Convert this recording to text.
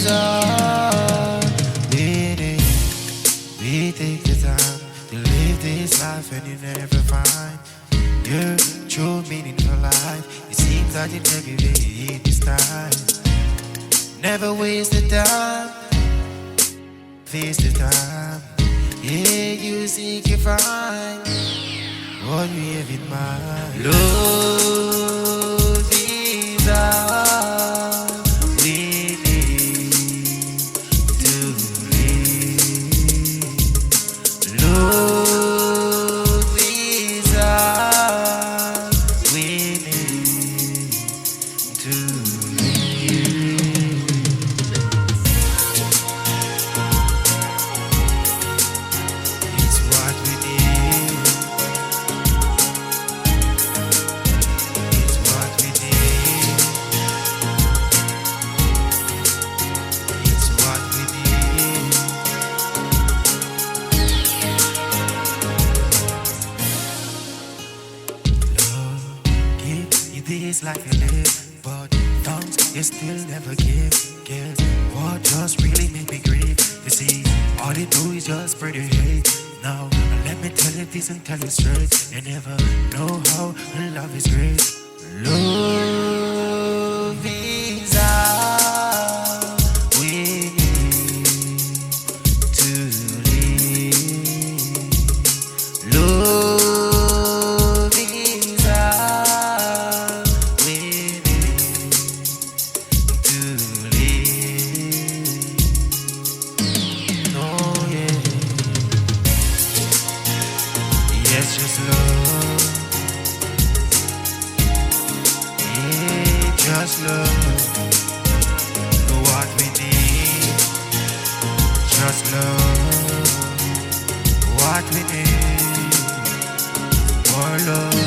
are waiting. We take the time to live this life and you never find your true meaning for life. It seems that you never really this time. Never waste the time, face the time. Yeah, you seek, you find what you have in mind. Love is all we need to live. Love is all we need to live. It's what we need. It's what we need. It's what we need. Love, give you this life you live, but thumbs you still never give. Guess what just really made me grieve? You see, all they do is just spread your hate. Now, let me tell you this and tell you straight. You never know how love is great. Love is all we need to live. Love is all we need to live. Oh yeah, yes, just love. Yeah, just love. What we need, just love. What we need, more love.